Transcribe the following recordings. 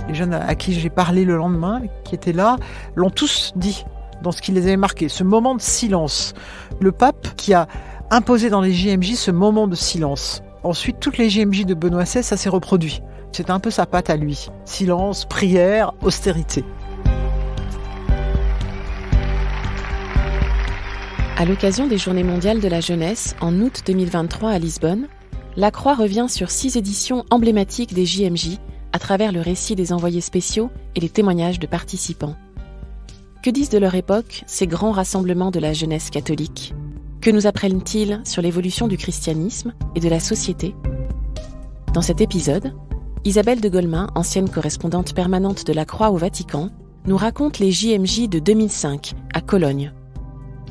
Les jeunes à qui j'ai parlé le lendemain, qui étaient là, l'ont tous dit dans ce qui les avait marqués. Ce moment de silence. Le pape qui a imposé dans les JMJ ce moment de silence. Ensuite, toutes les JMJ de Benoît XVI, ça s'est reproduit. C'était un peu sa patte à lui. Silence, prière, austérité. À l'occasion des Journées mondiales de la jeunesse, en août 2023 à Lisbonne, La Croix revient sur 6 éditions emblématiques des JMJ à travers le récit des envoyés spéciaux et les témoignages de participants. Que disent de leur époque ces grands rassemblements de la jeunesse catholique ? Que nous apprennent-ils sur l'évolution du christianisme et de la société ? Dans cet épisode, Isabelle de Golemin, ancienne correspondante permanente de La Croix au Vatican, nous raconte les JMJ de 2005 à Cologne.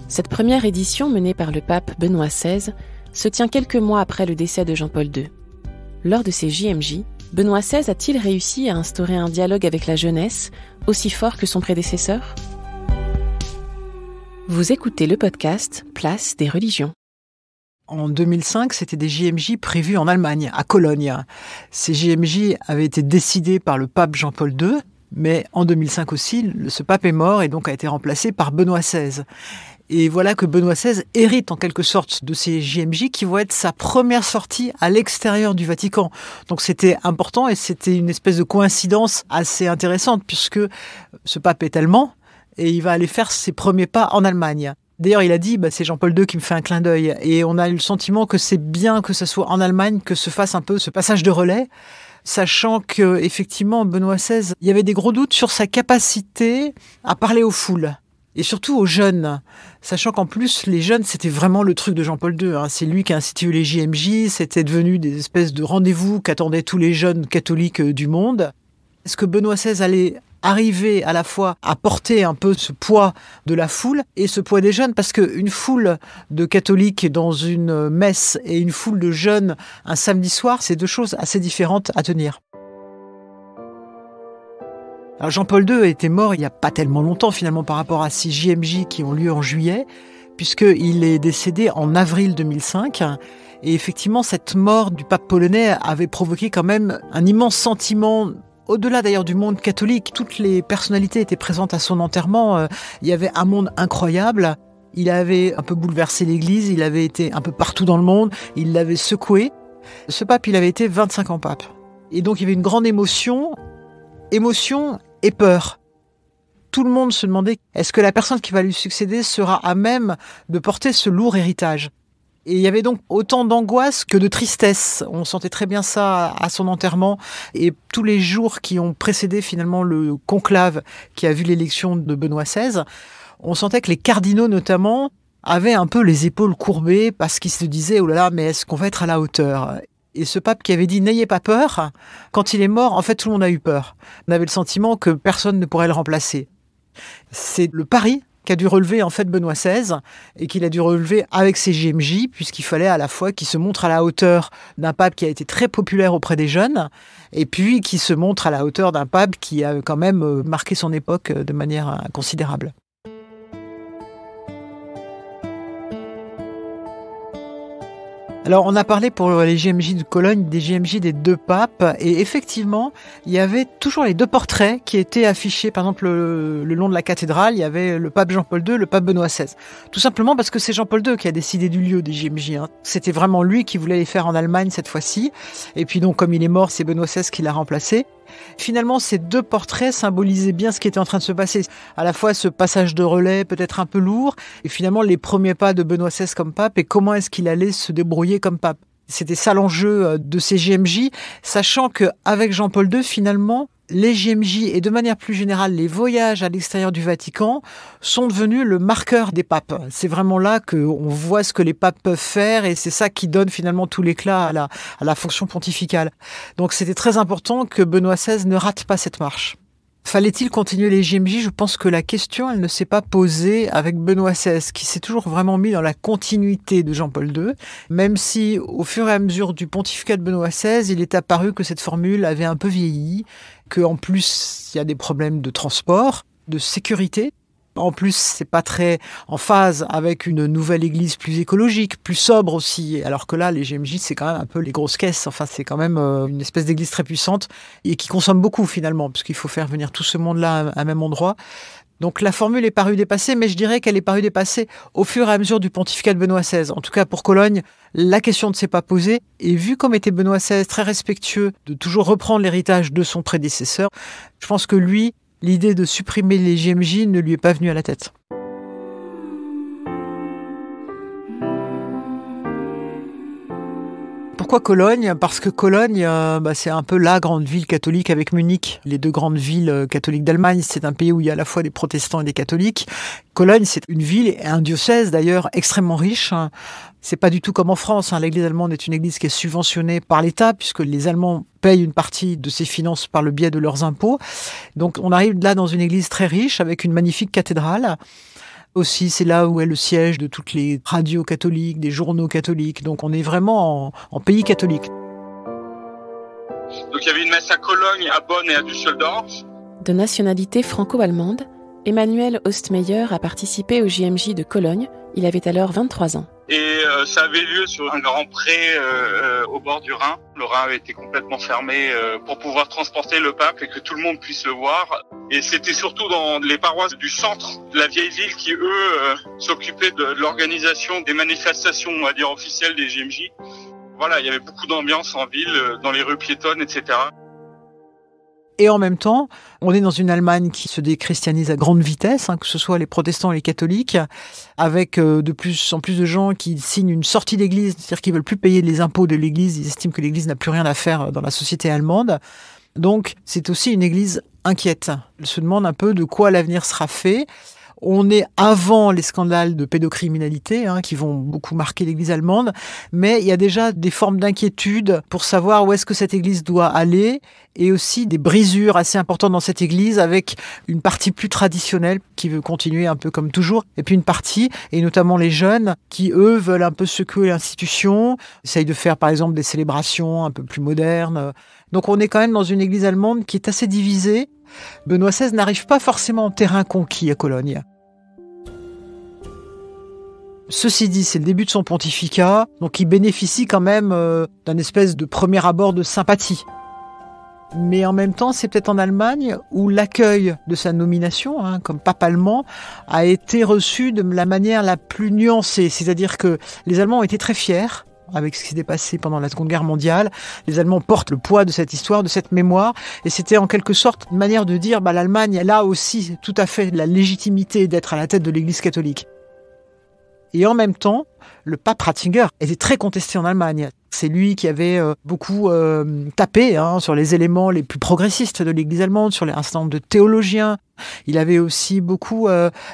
Cette première édition, menée par le pape Benoît XVI, se tient quelques mois après le décès de Jean-Paul II. Lors de ces JMJ, Benoît XVI a-t-il réussi à instaurer un dialogue avec la jeunesse aussi fort que son prédécesseur ? Vous écoutez le podcast Place des religions. En 2005, c'était des JMJ prévus en Allemagne, à Cologne. Ces JMJ avaient été décidés par le pape Jean-Paul II, mais en 2005 aussi, ce pape est mort et donc a été remplacé par Benoît XVI. Et voilà que Benoît XVI hérite en quelque sorte de ces JMJ qui vont être sa première sortie à l'extérieur du Vatican. Donc c'était important et c'était une espèce de coïncidence assez intéressante puisque ce pape est allemand et il va aller faire ses premiers pas en Allemagne. D'ailleurs, il a dit, c'est Jean-Paul II qui me fait un clin d'œil. Et on a eu le sentiment que c'est bien que ce soit en Allemagne que se fasse un peu ce passage de relais, sachant que effectivement, Benoît XVI, il y avait des gros doutes sur sa capacité à parler aux foules. Et surtout aux jeunes, sachant qu'en plus, les jeunes, c'était vraiment le truc de Jean-Paul II. C'est lui qui a institué les JMJ, c'était devenu des espèces de rendez-vous qu'attendaient tous les jeunes catholiques du monde. Est-ce que Benoît XVI allait arriver à la fois à porter un peu ce poids de la foule et ce poids des jeunes, parce qu'une foule de catholiques dans une messe et une foule de jeunes un samedi soir, c'est deux choses assez différentes à tenir. Alors Jean-Paul II était mort il n'y a pas tellement longtemps finalement par rapport à ces JMJ qui ont lieu en juillet, puisqu'il est décédé en avril 2005. Et effectivement, cette mort du pape polonais avait provoqué quand même un immense sentiment. Au-delà d'ailleurs du monde catholique, toutes les personnalités étaient présentes à son enterrement. Il y avait un monde incroyable. Il avait un peu bouleversé l'Église, il avait été un peu partout dans le monde, il l'avait secoué. Ce pape, il avait été 25 ans pape. Et donc il y avait une grande émotion et peur. Tout le monde se demandait, est-ce que la personne qui va lui succéder sera à même de porter ce lourd héritage ? Et il y avait donc autant d'angoisse que de tristesse. On sentait très bien ça à son enterrement. Et tous les jours qui ont précédé finalement le conclave qui a vu l'élection de Benoît XVI, on sentait que les cardinaux notamment avaient un peu les épaules courbées parce qu'ils se disaient « Oh là là, mais est-ce qu'on va être à la hauteur ?» Et ce pape qui avait dit « N'ayez pas peur », quand il est mort, en fait tout le monde a eu peur. On avait le sentiment que personne ne pourrait le remplacer. C'est le pari qu'a dû relever en fait Benoît XVI et qu'il a dû relever avec ses JMJ puisqu'il fallait à la fois qu'il se montre à la hauteur d'un pape qui a été très populaire auprès des jeunes et puis qu'il se montre à la hauteur d'un pape qui a quand même marqué son époque de manière considérable. Alors, on a parlé pour les JMJ de Cologne des JMJ des deux papes et effectivement, il y avait toujours les deux portraits qui étaient affichés. Par exemple, le long de la cathédrale, il y avait le pape Jean-Paul II, le pape Benoît XVI. Tout simplement parce que c'est Jean-Paul II qui a décidé du lieu des JMJ. C'était vraiment lui qui voulait les faire en Allemagne cette fois-ci. Et puis donc, comme il est mort, c'est Benoît XVI qui l'a remplacé. Finalement, ces deux portraits symbolisaient bien ce qui était en train de se passer. À la fois ce passage de relais peut-être un peu lourd, et finalement les premiers pas de Benoît XVI comme pape, et comment est-ce qu'il allait se débrouiller comme pape. C'était ça l'enjeu de ces JMJ, sachant qu'avec Jean-Paul II, finalement, les JMJ et de manière plus générale les voyages à l'extérieur du Vatican sont devenus le marqueur des papes. C'est vraiment là qu'on voit ce que les papes peuvent faire et c'est ça qui donne finalement tout l'éclat à la fonction pontificale. Donc c'était très important que Benoît XVI ne rate pas cette marche. Fallait-il continuer les JMJ ? Je pense que la question, elle ne s'est pas posée avec Benoît XVI, qui s'est toujours vraiment mis dans la continuité de Jean-Paul II, même si, au fur et à mesure du pontificat de Benoît XVI, il est apparu que cette formule avait un peu vieilli, qu'en plus, il y a des problèmes de transport, de sécurité. En plus, c'est pas très en phase avec une nouvelle église plus écologique, plus sobre aussi. Alors que là, les GMJ, c'est quand même un peu les grosses caisses. Enfin, c'est quand même une espèce d'église très puissante et qui consomme beaucoup finalement, puisqu'il faut faire venir tout ce monde-là à un même endroit. Donc la formule est parue dépassée, mais je dirais qu'elle est parue dépassée au fur et à mesure du pontificat de Benoît XVI. En tout cas, pour Cologne, la question ne s'est pas posée. Et vu comme était Benoît XVI très respectueux de toujours reprendre l'héritage de son prédécesseur, je pense que lui, l'idée de supprimer les GMJ ne lui est pas venue à la tête. Pourquoi Cologne ? Parce que Cologne, c'est un peu la grande ville catholique avec Munich. Les deux grandes villes catholiques d'Allemagne, c'est un pays où il y a à la fois des protestants et des catholiques. Cologne, c'est une ville et un diocèse d'ailleurs extrêmement riche. C'est pas du tout comme en France. L'église allemande est une église qui est subventionnée par l'État puisque les Allemands payent une partie de ses finances par le biais de leurs impôts. Donc on arrive là dans une église très riche avec une magnifique cathédrale. Aussi, c'est là où est le siège de toutes les radios catholiques, des journaux catholiques. Donc on est vraiment en pays catholique. Donc il y avait une messe à Cologne, à Bonn et à Düsseldorf. De nationalité franco-allemande, Emmanuel Ostmeyer a participé au JMJ de Cologne. Il avait alors 23 ans. Et ça avait lieu sur un grand pré au bord du Rhin. Le Rhin avait été complètement fermé pour pouvoir transporter le pape et que tout le monde puisse le voir. Et c'était surtout dans les paroisses du centre de la vieille ville qui, eux, s'occupaient de l'organisation des manifestations, on va dire, officielles des JMJ. Voilà, il y avait beaucoup d'ambiance en ville, dans les rues piétonnes, etc. Et en même temps, on est dans une Allemagne qui se déchristianise à grande vitesse, que ce soit les protestants et les catholiques, avec de plus en plus de gens qui signent une sortie d'église, c'est-à-dire qu'ils veulent plus payer les impôts de l'église, ils estiment que l'église n'a plus rien à faire dans la société allemande. Donc, c'est aussi une église inquiète. Elle se demande un peu de quoi l'avenir sera fait. On est avant les scandales de pédocriminalité qui vont beaucoup marquer l'église allemande, mais il y a déjà des formes d'inquiétude pour savoir où est-ce que cette église doit aller et aussi des brisures assez importantes dans cette église avec une partie plus traditionnelle qui veut continuer un peu comme toujours et puis une partie, et notamment les jeunes, qui eux veulent un peu secouer l'institution, essayent de faire par exemple des célébrations un peu plus modernes. Donc on est quand même dans une église allemande qui est assez divisée. Benoît XVI n'arrive pas forcément en terrain conquis à Cologne. Ceci dit, c'est le début de son pontificat, donc il bénéficie quand même d'un espèce de premier abord de sympathie. Mais en même temps, c'est peut-être en Allemagne où l'accueil de sa nomination, comme pape allemand, a été reçu de la manière la plus nuancée. C'est-à-dire que les Allemands ont été très fiers avec ce qui s'est passé pendant la Seconde Guerre mondiale. Les Allemands portent le poids de cette histoire, de cette mémoire, et c'était en quelque sorte une manière de dire l'Allemagne, elle a aussi tout à fait la légitimité d'être à la tête de l'Église catholique. Et en même temps, le pape Ratzinger était très contesté en Allemagne. C'est lui qui avait beaucoup tapé sur les éléments les plus progressistes de l'Église allemande, sur un certain nombre de théologiens. Il avait aussi beaucoup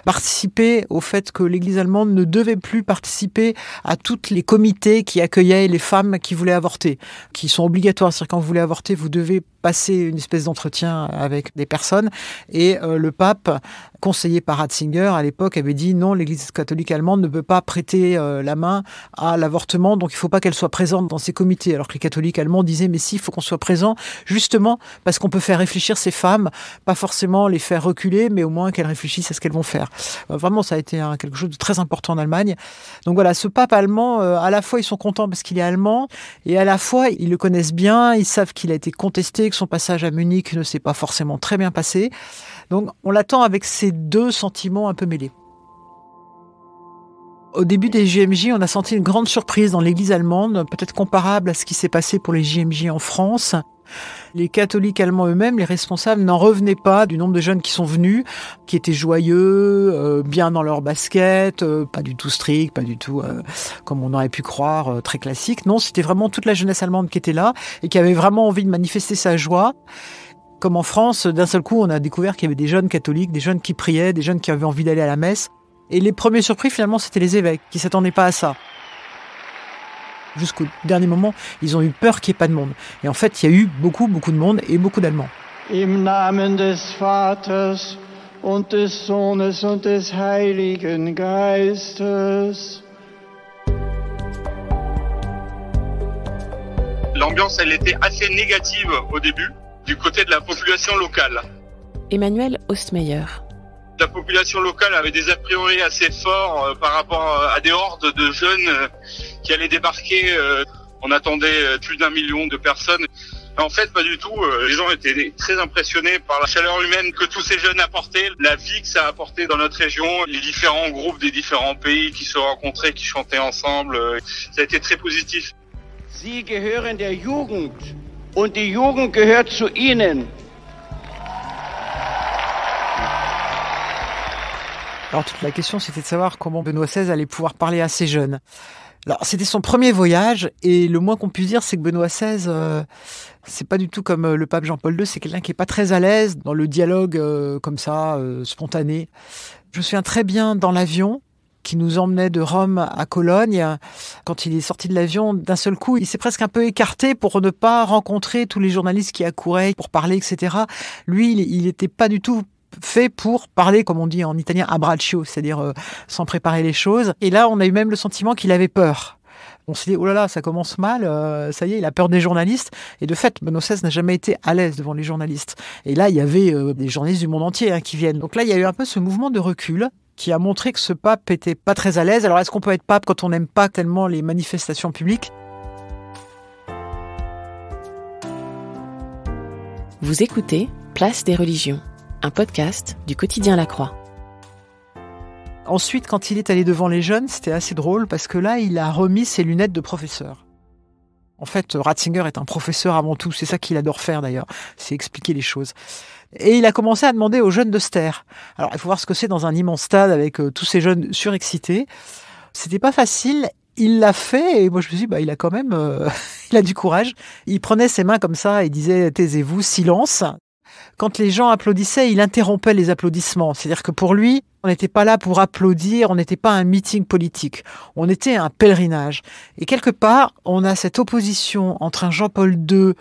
participé au fait que l'Église allemande ne devait plus participer à tous les comités qui accueillaient les femmes qui voulaient avorter, qui sont obligatoires. C'est-à-dire quand vous voulez avorter, vous devez passer une espèce d'entretien avec des personnes. Et le pape, conseillé par Ratzinger à l'époque, avait dit non, l'Église catholique allemande ne peut pas prêter la main à l'avortement, donc il ne faut pas qu'elle soit présente dans ces comités. Alors que les catholiques allemands disaient mais si, il faut qu'on soit présent, justement parce qu'on peut faire réfléchir ces femmes, pas forcément les faire reculer, mais au moins qu'elles réfléchissent à ce qu'elles vont faire. Vraiment, ça a été quelque chose de très important en Allemagne. Donc voilà, ce pape allemand, à la fois ils sont contents parce qu'il est allemand, et à la fois ils le connaissent bien, ils savent qu'il a été contesté, que son passage à Munich ne s'est pas forcément très bien passé. Donc on l'attend avec ces deux sentiments un peu mêlés. Au début des JMJ, on a senti une grande surprise dans l'église allemande, peut-être comparable à ce qui s'est passé pour les JMJ en France. Les catholiques allemands eux-mêmes, les responsables, n'en revenaient pas du nombre de jeunes qui sont venus, qui étaient joyeux, bien dans leur basket, pas du tout strict, pas du tout comme on aurait pu croire, très classique. Non, c'était vraiment toute la jeunesse allemande qui était là et qui avait vraiment envie de manifester sa joie. Comme en France, d'un seul coup, on a découvert qu'il y avait des jeunes catholiques, des jeunes qui priaient, des jeunes qui avaient envie d'aller à la messe. Et les premiers surpris, finalement, c'était les évêques, qui ne s'attendaient pas à ça. Jusqu'au dernier moment, ils ont eu peur qu'il n'y ait pas de monde. Et en fait, il y a eu beaucoup de monde et beaucoup d'Allemands. Im Namen des Vaters und des Sohnes und des Heiligen Geistes. L'ambiance, elle était assez négative au début, du côté de la population locale. Emmanuel Ostmeyer. La population locale avait des a priori assez forts par rapport à des hordes de jeunes qui allaient débarquer. On attendait plus d'1 million de personnes. En fait, pas du tout. Les gens étaient très impressionnés par la chaleur humaine que tous ces jeunes apportaient, la vie que ça a apporté dans notre région, les différents groupes des différents pays qui se rencontraient, qui chantaient ensemble. Ça a été très positif. Sie gehören der Jugend und die Jugend gehört zu Ihnen. Alors toute la question, c'était de savoir comment Benoît XVI allait pouvoir parler à ces jeunes. Alors c'était son premier voyage et le moins qu'on puisse dire, c'est que Benoît XVI, c'est pas du tout comme le pape Jean-Paul II, c'est quelqu'un qui est pas très à l'aise dans le dialogue comme ça, spontané. Je me souviens très bien dans l'avion qui nous emmenait de Rome à Cologne. Quand il est sorti de l'avion, d'un seul coup, il s'est presque un peu écarté pour ne pas rencontrer tous les journalistes qui accouraient pour parler, etc. Lui, il était pas du tout fait pour parler, comme on dit en italien, a braccio, c'est-à-dire sans préparer les choses. Et là, on a eu même le sentiment qu'il avait peur. On s'est dit, oh là là, ça commence mal, ça y est, il a peur des journalistes. Et de fait, Benoît XVI n'a jamais été à l'aise devant les journalistes. Et là, il y avait des journalistes du monde entier qui viennent. Donc là, il y a eu un peu ce mouvement de recul qui a montré que ce pape était pas très à l'aise. Alors, est-ce qu'on peut être pape quand on n'aime pas tellement les manifestations publiques ? Vous écoutez Place des religions, un podcast du quotidien La Croix. Ensuite, quand il est allé devant les jeunes, c'était assez drôle parce que là, il a remis ses lunettes de professeur. En fait, Ratzinger est un professeur avant tout. C'est ça qu'il adore faire d'ailleurs, c'est expliquer les choses. Et il a commencé à demander aux jeunes de se taire. Alors, il faut voir ce que c'est dans un immense stade avec tous ces jeunes surexcités. C'était pas facile. Il l'a fait et moi je me suis dit, il a quand même, il a du courage. Il prenait ses mains comme ça et disait, taisez-vous, silence. Quand les gens applaudissaient, il interrompait les applaudissements. C'est-à-dire que pour lui, on n'était pas là pour applaudir, on n'était pas un meeting politique. On était un pèlerinage. Et quelque part, on a cette opposition entre un Jean-Paul II,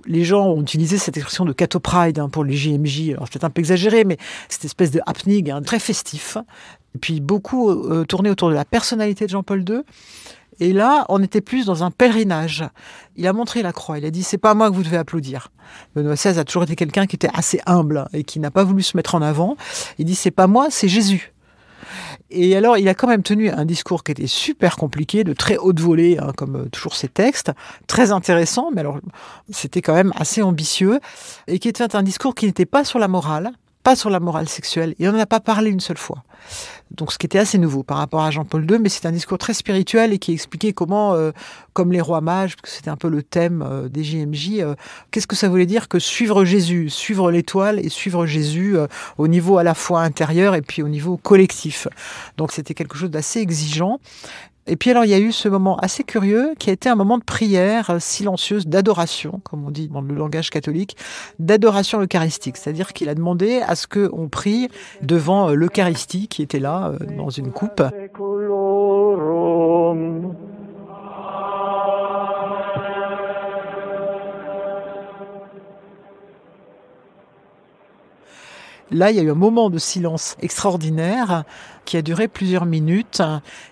les gens ont utilisé cette expression de Cato Pride pour les JMJ, alors c'est peut-être un peu exagéré, mais cette espèce de happening très festif. Et puis beaucoup tourné autour de la personnalité de Jean-Paul II. Et là, on était plus dans un pèlerinage. Il a montré la croix. Il a dit, c'est pas à moi que vous devez applaudir. Benoît XVI a toujours été quelqu'un qui était assez humble et qui n'a pas voulu se mettre en avant. Il dit, c'est pas moi, c'est Jésus. Et alors, il a quand même tenu un discours qui était super compliqué, de très haute volée, comme toujours ses textes, très intéressant, mais alors, c'était quand même assez ambitieux, et qui était un discours qui n'était pas sur la morale sexuelle. Il n'en a pas parlé une seule fois. Donc, ce qui était assez nouveau par rapport à Jean-Paul II, mais c'est un discours très spirituel et qui expliquait comment, comme les rois mages, parce que c'était un peu le thème des JMJ, qu'est-ce que ça voulait dire que suivre Jésus, suivre l'étoile et suivre Jésus au niveau à la fois intérieur et puis au niveau collectif. Donc, c'était quelque chose d'assez exigeant. Et puis alors, il y a eu ce moment assez curieux qui a été un moment de prière silencieuse, d'adoration, comme on dit dans le langage catholique, d'adoration eucharistique. C'est-à-dire qu'il a demandé à ce qu'on prie devant l'Eucharistie qui était là, dans une coupe. Là, il y a eu un moment de silence extraordinaire qui a duré plusieurs minutes.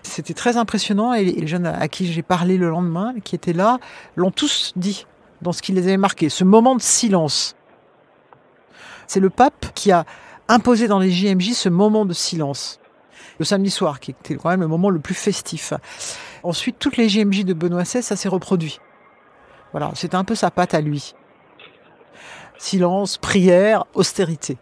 C'était très impressionnant et les jeunes à qui j'ai parlé le lendemain, qui étaient là, l'ont tous dit dans ce qui les avait marqués. Ce moment de silence. C'est le pape qui a imposé dans les JMJ ce moment de silence. Le samedi soir, qui était quand même le moment le plus festif. Ensuite, toutes les JMJ de Benoît XVI, ça s'est reproduit. Voilà, c'était un peu sa patte à lui. Silence, prière, austérité.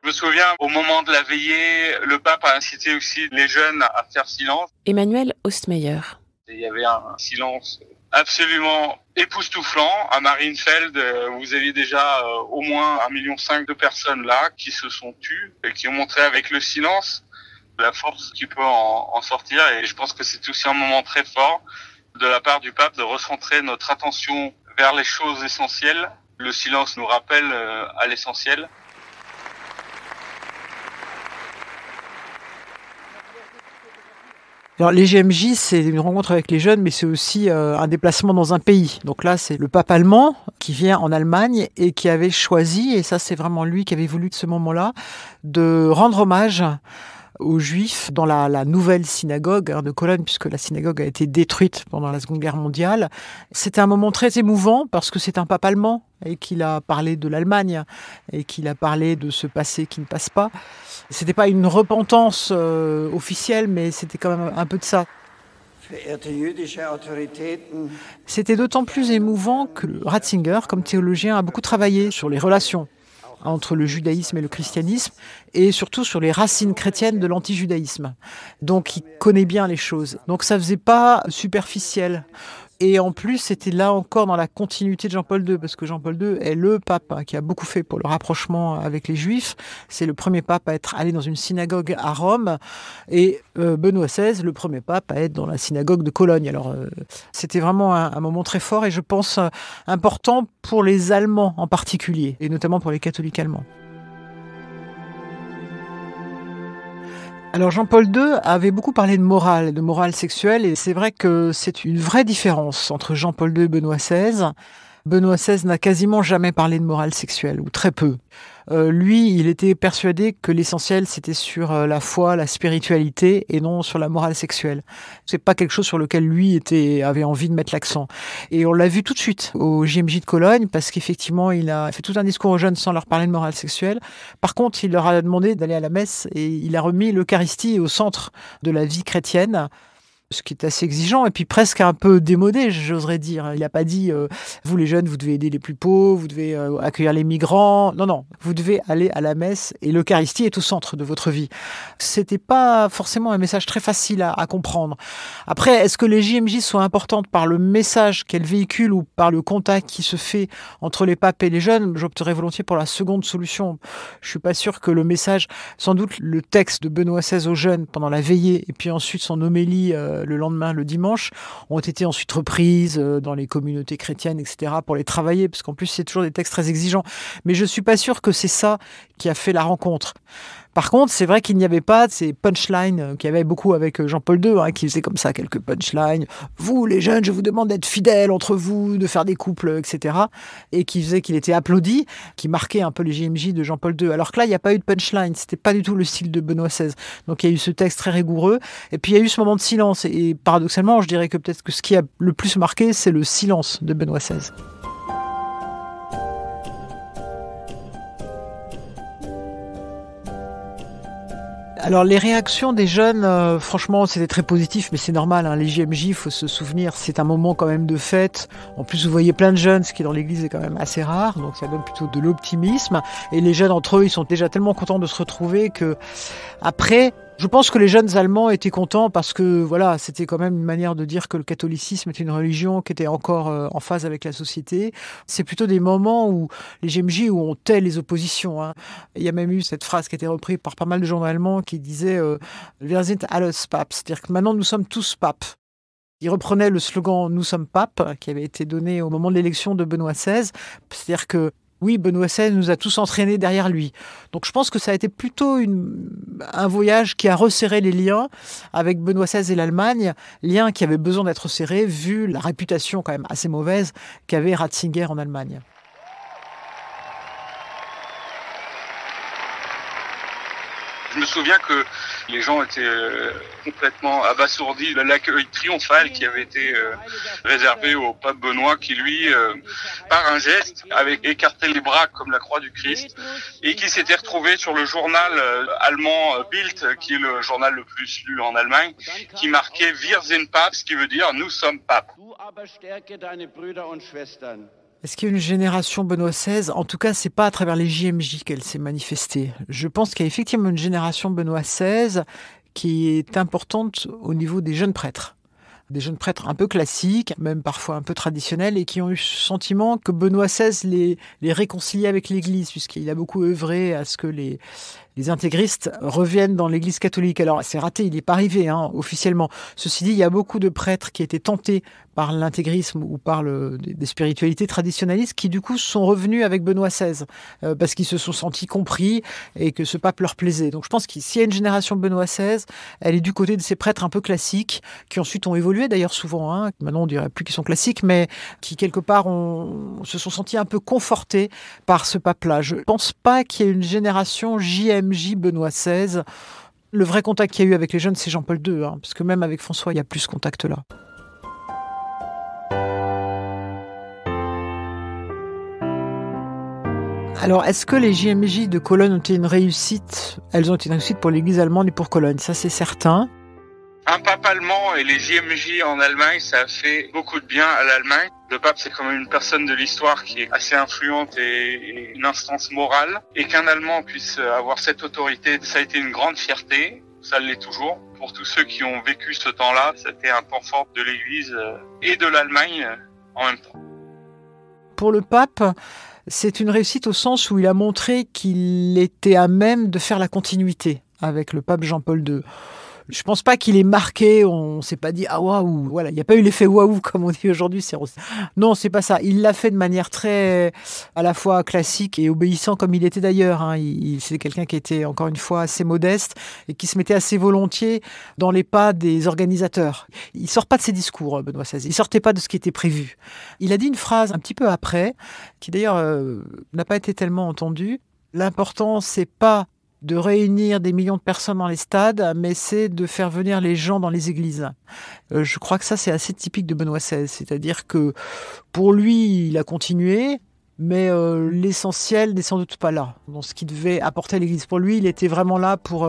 Je me souviens, au moment de la veillée, le pape a incité aussi les jeunes à faire silence. Emmanuel Ostmeyer. Il y avait un silence absolument époustouflant. À Marienfeld, vous aviez déjà au moins 1,5 million de personnes là qui se sont tues et qui ont montré avec le silence la force qui peut en sortir. Et je pense que c'est aussi un moment très fort de la part du pape de recentrer notre attention vers les choses essentielles. Le silence nous rappelle à l'essentiel. Alors les JMJ, c'est une rencontre avec les jeunes, mais c'est aussi un déplacement dans un pays. Donc là, c'est le pape allemand qui vient en Allemagne et qui avait choisi, et ça c'est vraiment lui qui avait voulu de ce moment-là, de rendre hommage aux Juifs dans la nouvelle synagogue de Cologne, puisque la synagogue a été détruite pendant la Seconde Guerre mondiale. C'était un moment très émouvant parce que c'est un pape allemand et qu'il a parlé de l'Allemagne et qu'il a parlé de ce passé qui ne passe pas. C'était pas une repentance officielle, mais c'était quand même un peu de ça. C'était d'autant plus émouvant que Ratzinger, comme théologien, a beaucoup travaillé sur les relations entre le judaïsme et le christianisme, et surtout sur les racines chrétiennes de l'antijudaïsme. Donc il connaît bien les choses. Donc ça faisait pas superficiel. Et en plus, c'était là encore dans la continuité de Jean-Paul II, parce que Jean-Paul II est le pape qui a beaucoup fait pour le rapprochement avec les Juifs. C'est le premier pape à être allé dans une synagogue à Rome, et Benoît XVI, le premier pape à être dans la synagogue de Cologne. Alors, c'était vraiment un moment très fort, et je pense important pour les Allemands en particulier, et notamment pour les catholiques allemands. Alors Jean-Paul II avait beaucoup parlé de morale sexuelle, et c'est vrai que c'est une vraie différence entre Jean-Paul II et Benoît XVI. Benoît XVI n'a quasiment jamais parlé de morale sexuelle, ou très peu. Lui, il était persuadé que l'essentiel, c'était sur la foi, la spiritualité, et non sur la morale sexuelle. C'est pas quelque chose sur lequel lui avait envie de mettre l'accent. Et on l'a vu tout de suite au JMJ de Cologne, parce qu'effectivement, il a fait tout un discours aux jeunes sans leur parler de morale sexuelle. Par contre, il leur a demandé d'aller à la messe, et il a remis l'Eucharistie au centre de la vie chrétienne, ce qui est assez exigeant et puis presque un peu démodé, j'oserais dire. Il n'a pas dit vous les jeunes, vous devez aider les plus pauvres, vous devez accueillir les migrants. Non, vous devez aller à la messe et l'Eucharistie est au centre de votre vie. C'était pas forcément un message très facile à comprendre. Après, est-ce que les JMJ sont importantes par le message qu'elles véhiculent ou par le contact qui se fait entre les papes et les jeunes? J'opterais volontiers pour la seconde solution. Je suis pas sûr que le message, sans doute le texte de Benoît XVI aux jeunes pendant la veillée et puis ensuite son homélie le lendemain, le dimanche, ont été ensuite reprises dans les communautés chrétiennes, etc., pour les travailler, parce qu'en plus, c'est toujours des textes très exigeants. Mais je ne suis pas sûr que c'est ça qui a fait la rencontre. Par contre, c'est vrai qu'il n'y avait pas ces punchlines qu'il y avait beaucoup avec Jean-Paul II, qui faisait comme ça quelques punchlines. Vous, les jeunes, je vous demande d'être fidèles entre vous, de faire des couples, etc. Et qui faisait qu'il était applaudi, qui marquait un peu les JMJ de Jean-Paul II. Alors que là, il n'y a pas eu de punchline. C'était pas du tout le style de Benoît XVI. Donc il y a eu ce texte très rigoureux. Et puis il y a eu ce moment de silence. Et paradoxalement, je dirais que peut-être que ce qui a le plus marqué, c'est le silence de Benoît XVI. Alors les réactions des jeunes, franchement, c'était très positif, mais c'est normal, les JMJ, il faut se souvenir, c'est un moment quand même de fête. En plus, vous voyez plein de jeunes, ce qui dans l'église est quand même assez rare, donc ça donne plutôt de l'optimisme. Et les jeunes entre eux, ils sont déjà tellement contents de se retrouver que après, je pense que les jeunes Allemands étaient contents parce que voilà, c'était quand même une manière de dire que le catholicisme était une religion qui était encore en phase avec la société. C'est plutôt des moments où les JMJ, où on tait les oppositions. Il y a même eu cette phrase qui a été reprise par pas mal de journaux allemands qui disait Wir sind alles Papst, c'est-à-dire que maintenant nous sommes tous papes. Il reprenait le slogan Nous sommes papes, qui avait été donné au moment de l'élection de Benoît XVI, c'est-à-dire que oui, Benoît XVI nous a tous entraînés derrière lui. Donc je pense que ça a été plutôt un voyage qui a resserré les liens avec Benoît XVI et l'Allemagne, liens qui avaient besoin d'être serrés vu la réputation quand même assez mauvaise qu'avait Ratzinger en Allemagne. Je me souviens que les gens étaient complètement abasourdis de l'accueil triomphal qui avait été réservé au pape Benoît qui, lui, par un geste, avait écarté les bras comme la croix du Christ et qui s'était retrouvé sur le journal allemand Bild, qui est le journal le plus lu en Allemagne, qui marquait « Wir sind Papst », qui veut dire « Nous sommes papes ». Est-ce qu'il y a une génération Benoît XVI? En tout cas, c'est pas à travers les JMJ qu'elle s'est manifestée. Je pense qu'il y a effectivement une génération Benoît XVI qui est importante au niveau des jeunes prêtres. Des jeunes prêtres un peu classiques, même parfois un peu traditionnels, et qui ont eu ce sentiment que Benoît XVI les réconciliait avec l'Église, puisqu'il a beaucoup œuvré à ce que les intégristes reviennent dans l'Église catholique. Alors, c'est raté, il n'est pas arrivé officiellement. Ceci dit, il y a beaucoup de prêtres qui étaient tentés par l'intégrisme ou par des spiritualités traditionnalistes qui, du coup, sont revenus avec Benoît XVI parce qu'ils se sont sentis compris et que ce pape leur plaisait. Donc, je pense qu'il s'il y a une génération Benoît XVI, elle est du côté de ces prêtres un peu classiques qui ensuite ont évolué, d'ailleurs, souvent. Maintenant, on dirait plus qu'ils sont classiques, mais qui, quelque part, se sont sentis un peu confortés par ce pape-là. Je ne pense pas qu'il y ait une génération JMJ Benoît XVI. Le vrai contact qu'il y a eu avec les jeunes, c'est Jean-Paul II, parce que même avec François, il y a plus ce contact-là. Alors, est-ce que les JMJ de Cologne ont été une réussite ? Elles ont été une réussite pour l'Église allemande et pour Cologne, ça c'est certain. Un pape allemand et les JMJ en Allemagne, ça a fait beaucoup de bien à l'Allemagne. Le pape, c'est quand même une personne de l'histoire qui est assez influente et une instance morale. Et qu'un Allemand puisse avoir cette autorité, ça a été une grande fierté. Ça l'est toujours. Pour tous ceux qui ont vécu ce temps-là, c'était un temps fort de l'Église et de l'Allemagne en même temps. Pour le pape, c'est une réussite au sens où il a montré qu'il était à même de faire la continuité avec le pape Jean-Paul II. Je pense pas qu'il ait marqué, on s'est pas dit « Ah waouh !» Voilà, il n'y a pas eu l'effet « waouh » comme on dit aujourd'hui. Non, c'est pas ça. Il l'a fait de manière très, à la fois classique et obéissant comme il était d'ailleurs. C'est quelqu'un qui était, encore une fois, assez modeste et qui se mettait assez volontiers dans les pas des organisateurs. Il sort pas de ses discours, Benoît XVI. Il sortait pas de ce qui était prévu. Il a dit une phrase un petit peu après, qui d'ailleurs n'a pas été tellement entendue. L'important, c'est pas de réunir des millions de personnes dans les stades, mais c'est de faire venir les gens dans les églises. Je crois que ça, c'est assez typique de Benoît XVI. C'est-à-dire que pour lui, il a continué, mais l'essentiel n'est sans doute pas là, dans ce qu'il devait apporter à l'église. Pour lui, il était vraiment là pour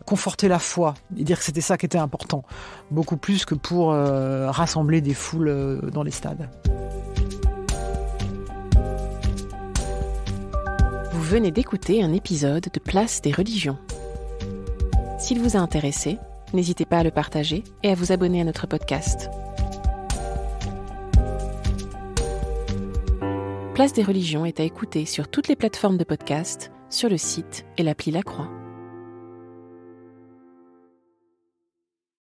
conforter la foi et dire que c'était ça qui était important, beaucoup plus que pour rassembler des foules dans les stades. Vous venez d'écouter un épisode de Place des religions. S'il vous a intéressé, n'hésitez pas à le partager et à vous abonner à notre podcast. Place des religions est à écouter sur toutes les plateformes de podcast, sur le site et l'appli La Croix.